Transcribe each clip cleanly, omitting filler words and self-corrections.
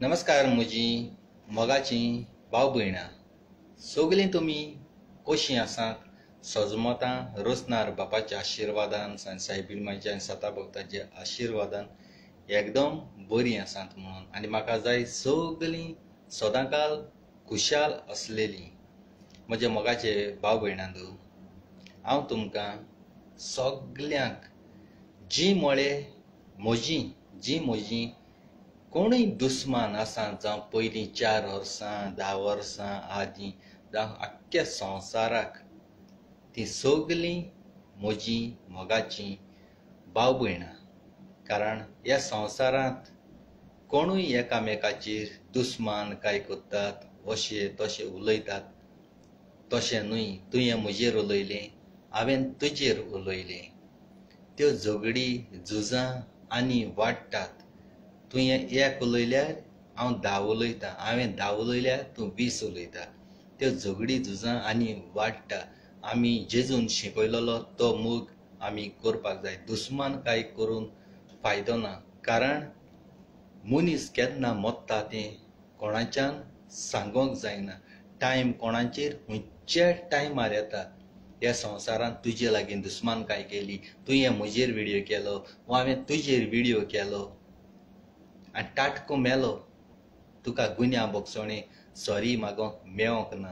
नमस्कार म्हजी मोगाची भाव भयणां सगलीं तुमी कशीं आसात सजमतां रोसनार बापाच्या आशिर्वादान सायबीणमाच्या आनी सता भक्ताच्या आशिर्वादान एकदम बरीं आसात म्हणून आनी म्हाका जाय सगलीं सदांकाल खुशाल आसलेलीं म्हज्या मोगाचे भाव भयणांदू हांव तुमकां सगल्यांक जी म्हजी कोणूय दुस्मान आसा जावं पयलीं 4 वर्सां 10 वर्सां आदीं जावं आख्ख्या संवसाराक ती सगलीं म्हजी मोगाची भाव भयणां कारण ह्या संवसारांत कोणूय एकामेकाचेर दुस्मान काय करतात अशें तशें उलयतात तशें न्हय तुवें म्हजेर उलयलें हांवें तुजेर उलयलें त्यो झगडी झुजां आनी वाडटात तुवें एक उलयल्यार हांव 10 उलयतां हांवें 10 उलयल्यार तूं 20 उलयता त्यो झगडी झुजां आनी वाडटा आमी जेजून शिकयलोलो तो मोग आमी करपाक जाय दुस्मान काय करून फायदो ना कारण मनीस केन्ना मरता तें कोणाच्यान सांगोंक जायना टायम कोणाचेर खंयच्या टायमार येता ह्या संवसारांत तुजे लागीं दुस्मान काय केली तुवें म्हजेर व्हिडियो केलो वा हांवें तुजेर व्हिडियो केलो आनी ताटको मेलो तुका गुन्या बोगसोणें सॉरी मागोंक मेळोंक ना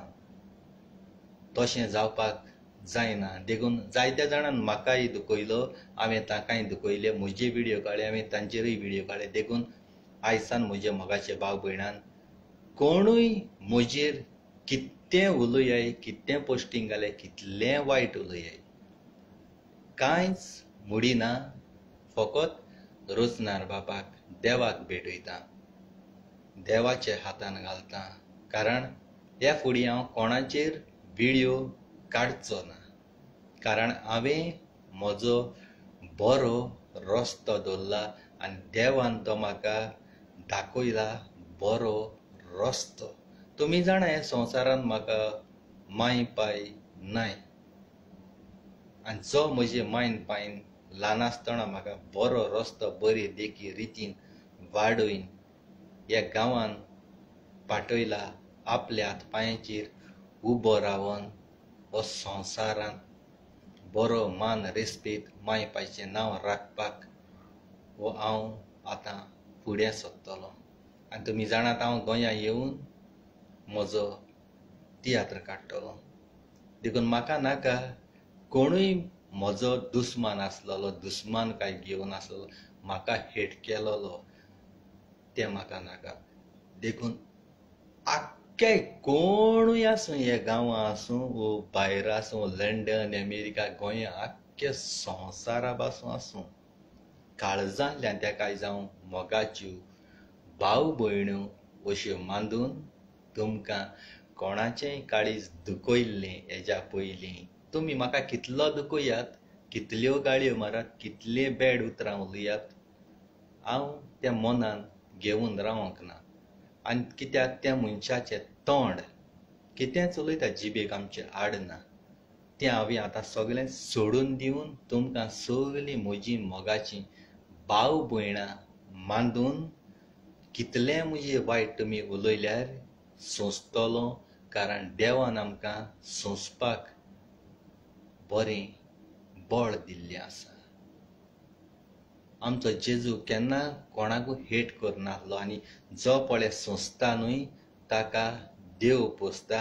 तशें जावपाक जायना देखून जायत्या जाणांन म्हाकाय दुखयलो हांवें तांकांय दुखयलें म्हजे व्हिडियो काडले हांवें तांचेरूय व्हिडियो काडले देखून आयसान म्हज्या मोगाचे भाव भयणान कोणूय म्हजेर कितें उलयाय कितें पोस्टींग घाले कितलें वायट उलयाय कांयच मुडिना फकत रोजनार बापाक देवाक भेटयता देवाच्या हातान घालता कारण ह्या फुडें हांव कोणाचेर व्हिडियो काडचो ना कारण हांवें म्हजो बरो रस्तो दवरला आनी देवान तो म्हाका दाखयला बरो रस्तो तुमी जाणा ह्या संवसारांत म्हाका माय पाय नाय आनी जो म्हजे मायन पायन ल्हान आसतना म्हाका बरो रस्तो बरे देखी रितीन वाडोवन ह्या गांवांत पाठयला आपल्या हातपांयाचेर उबो रावन हो संवसारांत बरो मान रेस्पेत माय पायचें नांव राखपाक हो हांव आतां फुडें सरतलों आनी तुमी जाणात हांव गोंयां येवन म्हजो तियात्र काडटलों देखून म्हाका नाका कोणूय म्हजो दुस्मान आसलेलो दुस्मान काय घेवन आसलेलो म्हाका हेट केलोलो तें म्हाका नाका देखून आख्खे कोणूय आसूं हे गांवां आसूं वो भायर आसूं लंडन अमेरिका गोंयां आख्ख्या संवसारा पासून आसूं काळजांतल्यान तेका आयज हांव मोगाच्यो भाव भयण्यो अश्यो मानून तुमकां कोणाचेंय काळीज दुखयल्लें हेज्या पयलीं तुमी म्हाका कितलो दुखयात कितल्यो गाळयो मारात कितले बॅड उतरां उलयात हांव त्या मनान घेवन रावंक ना आनी कित्याक त्या मनशाचें तोंड कितेंच उलयता जिबेक आमचे आडना तें हांवें आतां सगळें सोडून दिवन तुमकां सगलीं म्हजी मोगाचीं भाव भयणां मानून कितलें म्हजें वायट तुमी उलयल्यार सोंसतलों कारण देवान आमकां सोंसपाक बरें बळ दिल्लें आसा आमचो जेजू केन्ना कोणाकूय हेट करनासलो आनी जो पळय सोंसता न्हय ताका देव पोसता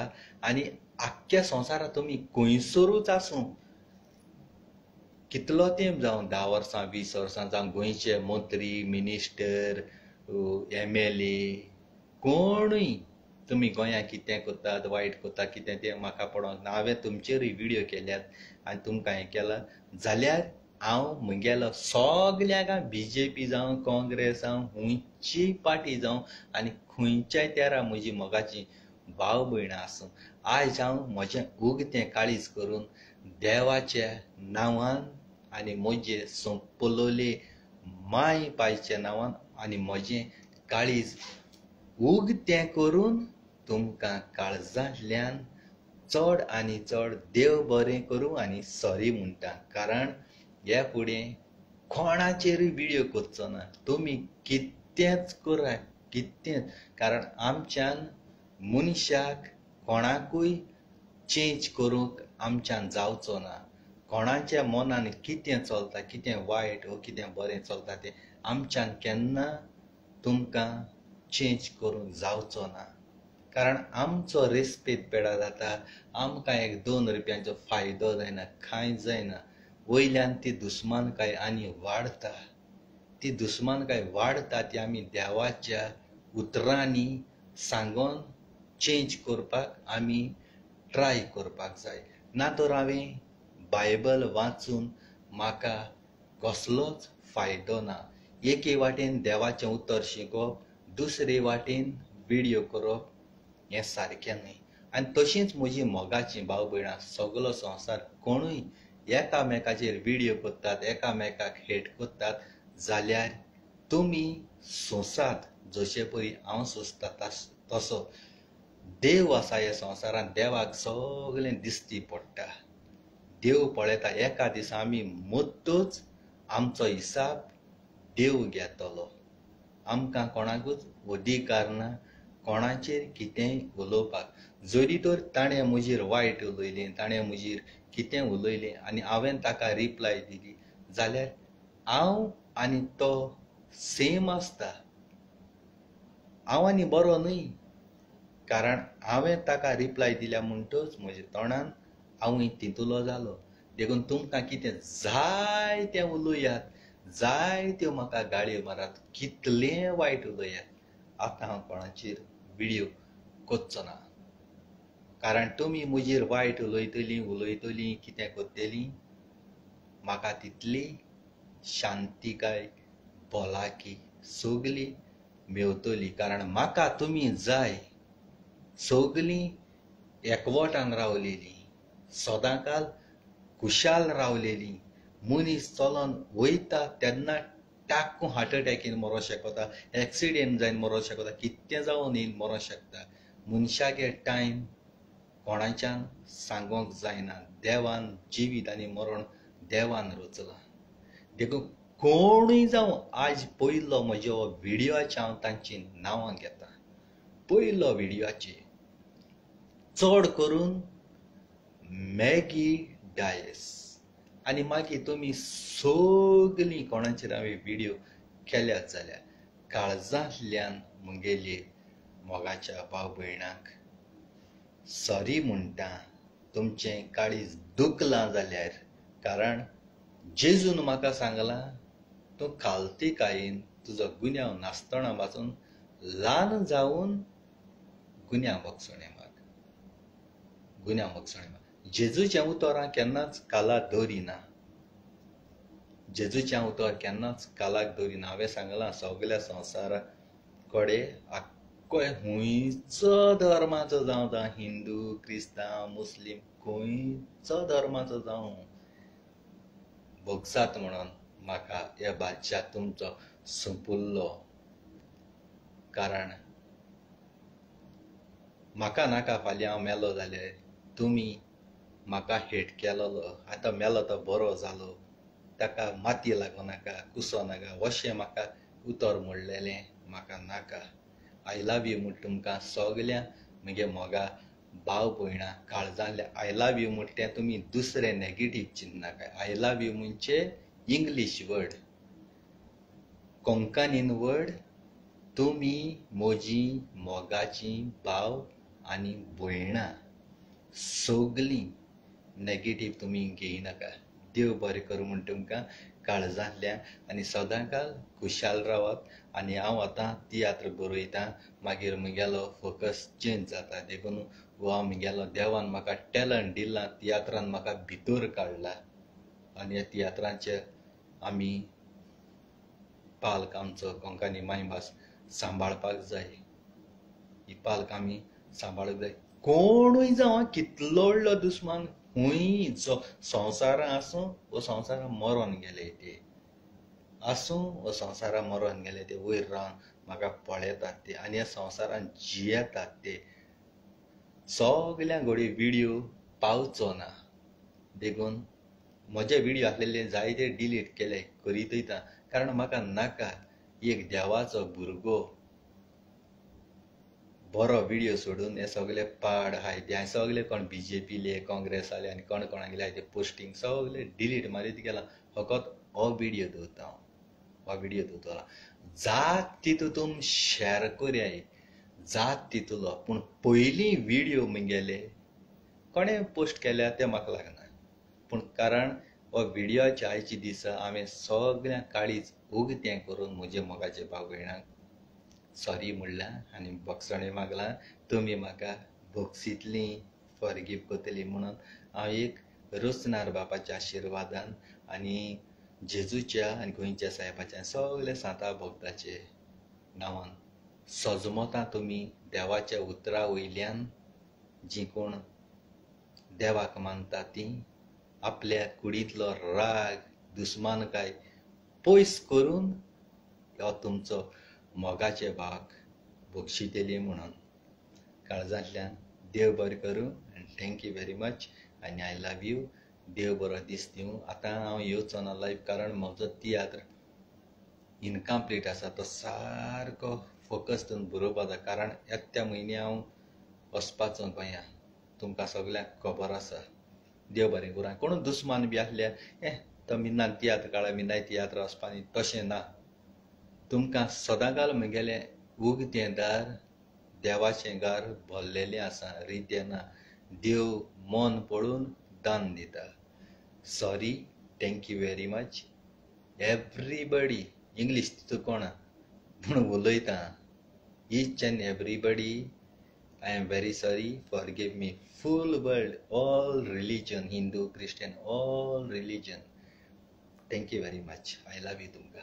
आनी आख्ख्या संवसारांत तुमी खंयसरूच आसूं कितलो तेंप जावं 10 वर्सां 20 वर्सां जावं गोंयचे मंत्री मिनिस्टर MLA कोणूय तुमी गोंयां कितें करतात वायट करतात कितें तें म्हाका पडोंक ना हांवें तुमचेरूय व्हिडियो केल्यात आनी तुमकां हें केलां जाल्यार हांव म्हगेलो सगल्यांक BJP जावं काँग्रेस जावं खंयचीय पार्टी जावं आनी खंयच्याय तेरा म्हजी मोगाची भाव भयणां आसूं आयज हांव म्हजें उगतें काळीज करून देवाच्या नांवान आनी म्हजे संपलोले माय पायच्या नांवान आनी म्हजें काळीज उगतें करून तुमकां काळजांतल्यान चड आनी चड देव बरें करूं आनी सॉरी म्हणटा कारण ह्या फुडें कोणाचेरूय व्हिडियो करचो ना तुमी कितेंच करात कितें कारण आमच्यान मनशाक कोणाकूय चेंज करूंक आमच्यान जावचो ना. कोणाच्या मनान कितें चलता, कितें वायट वा कितें बरें चलता तें आमच्यान केन्ना तुमकां चेंज करूंक जावचो ना. कारण आमचो रेस्पेद पेडा जाता, आमकां एक 2 रुपयांचो फायदो जायना, कांय जायना. वयल्यान ती दुस्मानकाय आनी वाडता. ती दुस्मानकाय वाडता ती आमी देवाच्या उतरांनी सांगून चेंज करपाक आमी ट्राय करपाक जाय. ना तर हांवें बायबल वाचून म्हाका कसलोच फायदो ना. एके वाटेन देवाचें उतर शिकोवप, दुसरे वाटेन व्हिडिओ करप हें सारकें न्हय. आनी तशींच म्हजीं मोगाचीं भाव भयणां सगलो संवसार कोणूय एकामेकाचेर व्हिडिओ कोत्तात, एकामेकाक हेट कोत्तात जाल्यार तुमी सोंसात जशे परी हांव सोंसता तसो. देव आसा ह्या संवसारांत, देवाक सगलें दिश्टी पडटा. देव पळयता एका दिसा आमी मुद्दूच आमचो हिसाब देव घेतलो. आमकां कोणाकूच अधिकार ना कोणाचेर कितेंय उलोवपाक. जरी तर ताणें म्हजेर वायट उलयलें, ताणें म्हजेर कितें उलयलें आनी हांवें ताका रिप्लाय दिली जाल्यार हांव आनी तो सेम आसता. हांव आनी बरो न्हय. कारण हांवें ताका रिप्लाय दिल्या म्हणटच म्हज्या तोंडान हांवूय तितूलो जालो. देखून तुमकां कितें जाय तें उलयात, जाय त्यो म्हाका गाळयो मारात, कितलें वायट उलयात. आतां हांव कोणाचेर व्हिडिओ कोत्चो ना. कारण तुमी म्हजेर वायट उलयतलीं कितें कोत्तेलीं म्हाका तितली शांतीकाय भलायकी सगली मेवतली. कारण म्हाका तुमी जाय सगलीं एकवटान रावलेलीं, सदांकाल खुशाल रावलेलीं. मनीस चलोन वयता तेन्ना टाक्कून हार्ट अटॅकीन मरो शकता, एक्सिडेंट जावन मरो शकता, कितें जावन येवन मरो शकता. मनशागे टायम कोणाच्यान सांगोंक जायना. देवान जिवीत आनी मरण देवान रचलां. देखून कोणूय जावं आज पयलो म्हज्या व्हिडिओचे हांव तांचीं नांवां घेता. पयलो व्हिडिओचे चड करून मॅगी डायस आनी मागीर तुमी सगलीं कोणाचेर हांवें व्हिडिओ केल्यात जाल्यार काळजांतल्यान मुगेले मोगाच्या भाव भयणांक सॉरी म्हणटा. तुमचें काळीज दुखलां जाल्यार. कारण जेजून म्हाका सांगलां तूं खालतीकायेन तुजो गुन्यांव नासतना पासून ल्हान जावन गुन्यांव मोगसणें माग. गुन्यांव मोगसणें माग. जेजूचें उतर हांव केन्नाच कालाक दवरिना. जेजूचें उतर केन्नाच कालाक दवरिना. हांवें सांगलां सगल्या संवसारा कडेन आख्खोय हुंयचो धर्माचो जावं ता हिंदू, क्रिस्तांव, मुस्लीम खंयचो धर्माचो जावं भोगसात म्हणून म्हाका ह्या बादशाह तुमचो संपुल्लो. कारण म्हाका नाका फाल्यां हांव मेलो जाल्यार तुमी म्हाका हेट केलोलो. आतां मेलो तो बरो जालो, ताका माती लागो नाका, कुसो नाका, अशें म्हाका उतर म्हणलेलें म्हाका नाका. आय लव यू म्हूण तुमकां सगल्यांक म्हगे मोगा भाव भयणां काळजांतल्या आय लव यू म्हूण तें तुमी दुसरें नॅगेटीव चिंतनाका. आय लव यू म्हणजे इंग्लीश वर्ड, कोंकणीन वर्ड. तुमी म्हजीं मोगाचीं भाव आनी भयणां सगलीं नॅगेटीव तुमी घेयनाका. देव बरें करूं म्हूण तुमकां काळजांतल्यान आनी सदांकाल खुशाल रावप. आनी हांव आतां तियात्र बरयतां, मागीर म्हगेलो फोकस चेंज जाता. देखून हो म्हगेलो देवान म्हाका टॅलंट दिलां, तियात्रान म्हाका भितर काडला. आनी ह्या तियात्रांचे आमी पालक आमचो कोंकणी मायभास सांबाळपाक जाय. ही पालक आमी सांबाळूंक जाय. कोणूय जावं कितलो व्हडलो दुस्मान खूंय जो संवसारां आसूं वो संवसारां मरोन गेले ते आसूं वो संवसारां मरोन गेले ते वयर रावन म्हाका पळयतात ते आनी ह्या संवसारान जियेतात ते सगल्यांक घोडी व्हिडिओ पावचो ना. देखून म्हजे व्हिडिओ आसलेले जायते डिलीट केले करीत वयता. कारण म्हाका नाका एक देवाचो भुरगो बरो व्हिडिओ सोडून हे सगळे पाड हाय ते हांवें सगळे कोण BJPले काँग्रेस आले आनी कोण कोणागेले हाय ते पोस्टींग सगळे डिलीट मारीत गेला. फकत हो व्हिडिओ दवरता हांव. हो व्हिडिओ दवरतलो. जात तितून शेअर करूयाय, जात तितूलो. पूण पयलीं व्हिडिओ म्हगेले कोणें पोस्ट केल्या तें म्हाका लागना. पूण कारण हो व्हिडिओच्या आयचे दिसा हांवें सगळ्यांक काळीज उगतें करून म्हजे मोगाचे भाव भयणांक सॉरी म्हणलां आनी बक्षणे मागलां. तुमी म्हाका बक्षितलीं, फॉरगीव करतलीं म्हणून हांव एक रुचनार बापाच्या आशिर्वादान आनी जेजूच्या आनी गोंयच्या साहेबाच्या सगळे सांता भक्ताचे नांवान सजमतां तुमी देवाच्या उतरा वयल्यान जीं कोण देवाक मानता तीं आपल्या कुडींतलो राग दुस्मानकाय पयस करून हो तुमचो मोगाचे भावाक बक्षितली म्हणून काळजांतल्यान देव बरें करूं आनी थँक्यू व्हेरी मच आनी आय लव यू. देव बरो दीस दिवं. आतां हांव येवचो ना लायव्ह कारण म्हजो तियात्र इनकम्प्लीट आसा तो सारको फोकस दिवन बरोवपा जाय. कारण येत्या म्हयन्या हांव वचपाचो गोंया. तुमकां सगळ्यांक खबर आसा. देव बरें करूं. कोण दुस्मान बी आसल्यार तो मिनान तियात्र काडा मिनाय तियात्र वचपानी तशें ना. तुमकां सदांकाल म्हगेलें उगतें दार देवाचें घर भरलेलें आसा. रितें ना. देव मन पळोवन दान दिता. Sorry. Thank you very much. Everybody English तितू कोण पूण उलयता. Each end everybody I am very sorry. Forgive me. Full world, all religion, Hindu, Christian, all religion. Thank you very much. I love you तुमकां.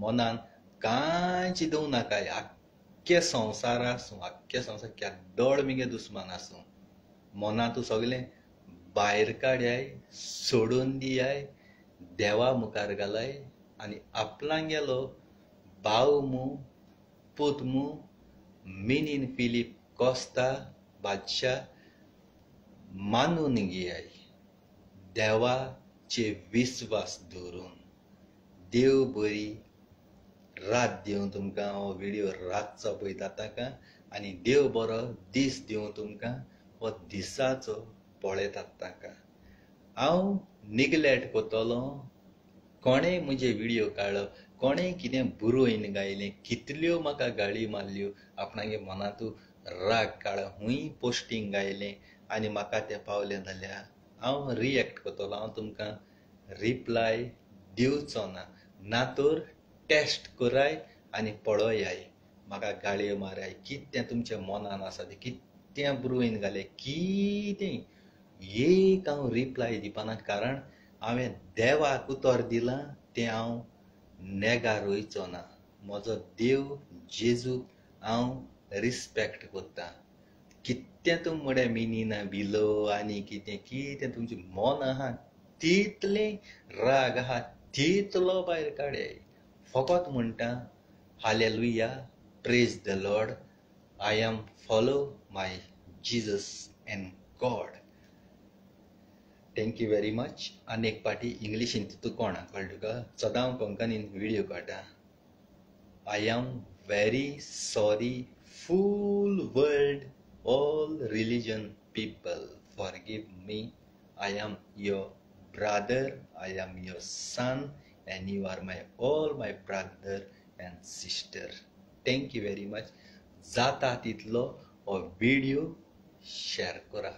मनान कांयच दवरूं नाकाय. आख्खे संवसार आसूं, आख्खे संवसार केदोळ मिगे दुस्मान आसूं, मनांतू सगळें भायर काडयाय, सोडून दियाय, देवा मुखार घालाय आनी आपणागेलो भाव मू, पूत मू, मिनीन फिलीप कोस्ता बादशाह मानून घेयाय. देवाचे विस्वास दवरून. देव बरी रात दिवं तुमकां. हो व्हिडिओ रातचो पळयता ताका आनी देव बरो दीस दिवं तुमकां हो दिसाचो पळयतात ताका. हांव निग्लेक्ट कोत्तलो. कोणें म्हजे व्हिडिओ काडलो, कोणें कितें बरोवन गायलें, कितल्यो म्हाका गाळी मारल्यो, आपणागे मनांतू राग काडा हूंय पोस्टींग गायलें आनी म्हाका तें पावलें जाल्यार हांव रिएक्ट कोत्तलो. हांव तुमकां रिप्लाय दिवचो ना. ना तर टेस्ट कराय आनी पळोवयाय. म्हाका गाळयो माराय. कितें तुमच्या मनान आसा तें कितें बरोवन घालें कितें एक हांव रिप्लाय दिवपाना. कारण हांवें देवाक उतर दिलां तें हांव नेगार वयचो ना. म्हजो देव जेजूक हांव रिस्पेक्ट कोत्ता. कितें तुम म्हळ्यार मिनीना भिलो आनी कितें कितें तुमचें मन आहा तितलें राग आहा तितलो भायर काडयाय. फकत म्हणटा hallelujah, praise the lord. I am follow my Jesus and God. Thank you very much. आनी एक पाटी इंग्लिशीन तितू कोणा कळ्ळें तुका. सदां हांव कोंकणीन व्हिडिओ काडटा. I am very sorry full world, all religion people, forgive me. I am your brother, I am your son, and you are all my brother and sister. Thank you very much. जाता तितलो हो video share करा.